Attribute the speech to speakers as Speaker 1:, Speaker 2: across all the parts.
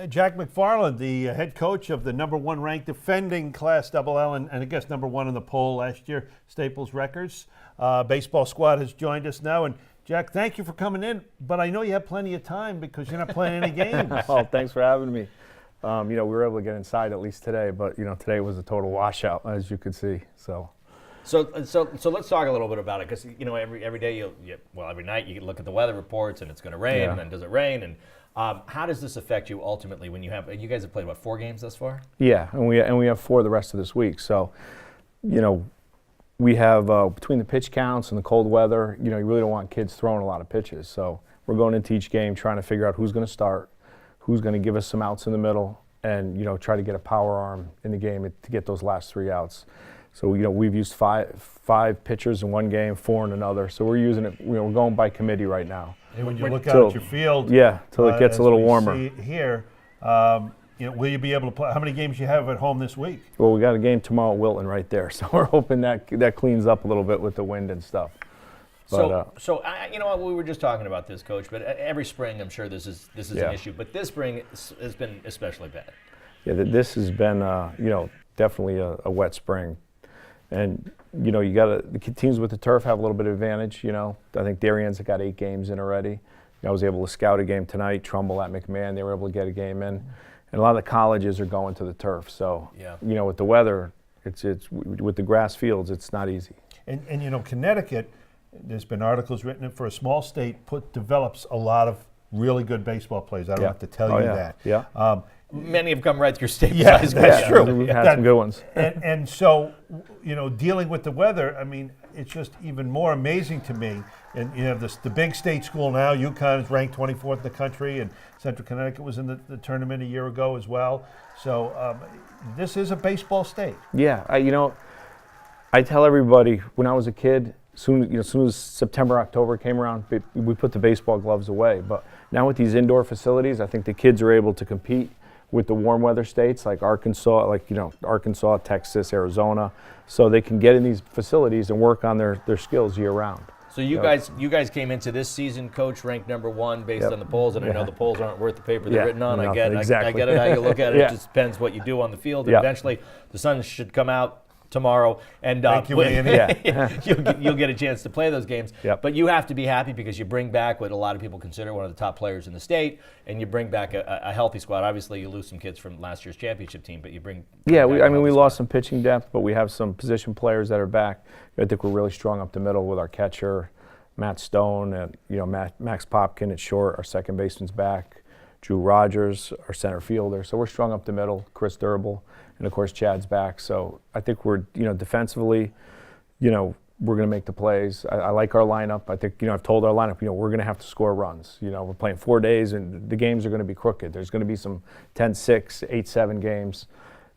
Speaker 1: Jack McFarland, the head coach of the #1 ranked defending Class LL and I guess #1 in the poll last year, Staples Records. Baseball squad has joined us now. And Jack, thank you for coming in, but I know you have plenty of time because you're not playing any games.
Speaker 2: Oh, thanks for having me. We were able to get inside at least today, but today was a total washout, as you could see. So
Speaker 3: let's talk a little bit about it, because every day every night you look at the weather reports and it's going to rain, and then does it rain, and how does this affect you ultimately when you guys have played 4 games thus far?
Speaker 2: Yeah, and we have 4 the rest of this week. So we have between the pitch counts and the cold weather, you really don't want kids throwing a lot of pitches. So we're going into each game trying to figure out who's going to start, who's going to give us some outs in the middle, and try to get a power arm in the game to get those last 3 outs. So we've used five pitchers in one game, 4 in another. So we're using it. We're going by committee right now.
Speaker 1: And when you look out at your field,
Speaker 2: till it gets a little warmer.
Speaker 1: See here, will you be able to play? How many games you have at home this week?
Speaker 2: Well, we got a game tomorrow at Wilton right there, so we're hoping that cleans up a little bit with the wind and stuff.
Speaker 3: But, we were just talking about this, Coach. But every spring, I'm sure this is an issue. But this spring has been especially bad.
Speaker 2: Yeah, this has been definitely a wet spring. And you got the teams with the turf have a little bit of advantage. I think Darien's got 8 games in already. I was able to scout a game tonight. Trumbull at McMahon, they were able to get a game in. And a lot of the colleges are going to the turf. So with the weather, it's with the grass fields, it's not easy.
Speaker 1: And Connecticut, there's been articles written for a small state develops a lot of really good baseball players. I don't have to tell you that.
Speaker 2: Yeah.
Speaker 3: Many have come right through state.
Speaker 1: That's true.
Speaker 2: We've had some good ones.
Speaker 1: And so, dealing with the weather, I mean, it's just even more amazing to me. And you have the big state school now. UConn is ranked 24th in the country, and Central Connecticut was in the tournament a year ago as well. So this is a baseball state.
Speaker 2: Yeah, I tell everybody when I was a kid, as soon as September, October came around, we put the baseball gloves away. But now with these indoor facilities, I think the kids are able to compete with the warm weather states like Arkansas, Arkansas, Texas, Arizona, so they can get in these facilities and work on their skills year round.
Speaker 3: So you guys came into this season, Coach, ranked #1 based on the polls, and I know the polls aren't worth the paper they're written on.
Speaker 2: No,
Speaker 3: I get
Speaker 2: exactly.
Speaker 3: it how you look at it. It just depends what you do on the field. And eventually, the sun should come out tomorrow, and
Speaker 1: Thank you, Andy.
Speaker 3: you'll get a chance to play those games.
Speaker 2: Yep.
Speaker 3: But you have to be happy because you bring back what a lot of people consider one of the top players in the state, and you bring back a healthy squad. Obviously, you lose some kids from last year's championship team, but you bring
Speaker 2: we lost some pitching depth, but we have some position players that are back. I think we're really strong up the middle with our catcher, Matt Stone, and Max Popkin at short. Our second baseman's back. Drew Rogers, our center fielder. So we're strong up the middle. Chris Durable, and of course Chad's back. So I think we're defensively, we're going to make the plays. I like our lineup. I think I've told our lineup we're going to have to score runs. We're playing 4 days, and the games are going to be crooked. There's going to be some 10-6, 8-7 games,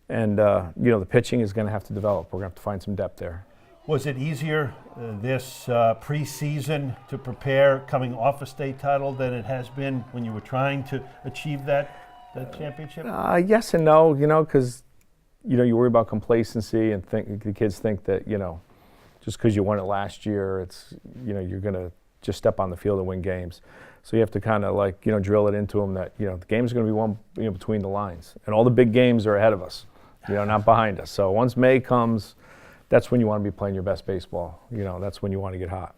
Speaker 2: and the pitching is going to have to develop. We're going to have to find some depth there.
Speaker 1: Was it easier this preseason to prepare coming off a state title than it has been when you were trying to achieve that championship?
Speaker 2: Yes and no, because you worry about complacency and the kids think that just because you won it last year, it's you're going to just step on the field and win games. So you have to kind of drill it into them that the games are going to be won between the lines, and all the big games are ahead of us, not behind us. So once May comes, that's when you want to be playing your best baseball. That's when you want to get hot.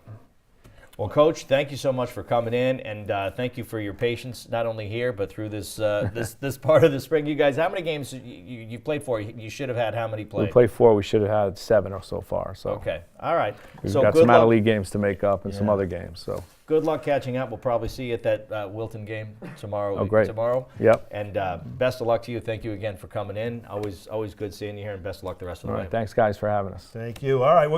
Speaker 3: Well, Coach, thank you so much for coming in, and thank you for your patience, not only here, but through this this part of the spring. You guys, how many games you played for? You should have had how many played?
Speaker 2: We played 4. We should have had 7 or so far. So
Speaker 3: okay, all right.
Speaker 2: We've got some out-of-league games to make up and some other games. So
Speaker 3: good luck catching up. We'll probably see you at that Wilton game tomorrow.
Speaker 2: Oh, great.
Speaker 3: Tomorrow.
Speaker 2: Yep.
Speaker 3: And best of luck to you. Thank you again for coming in. Always good seeing you here, and best of luck the rest of the way.
Speaker 2: All right. Thanks, guys, for having us.
Speaker 1: Thank you. All right.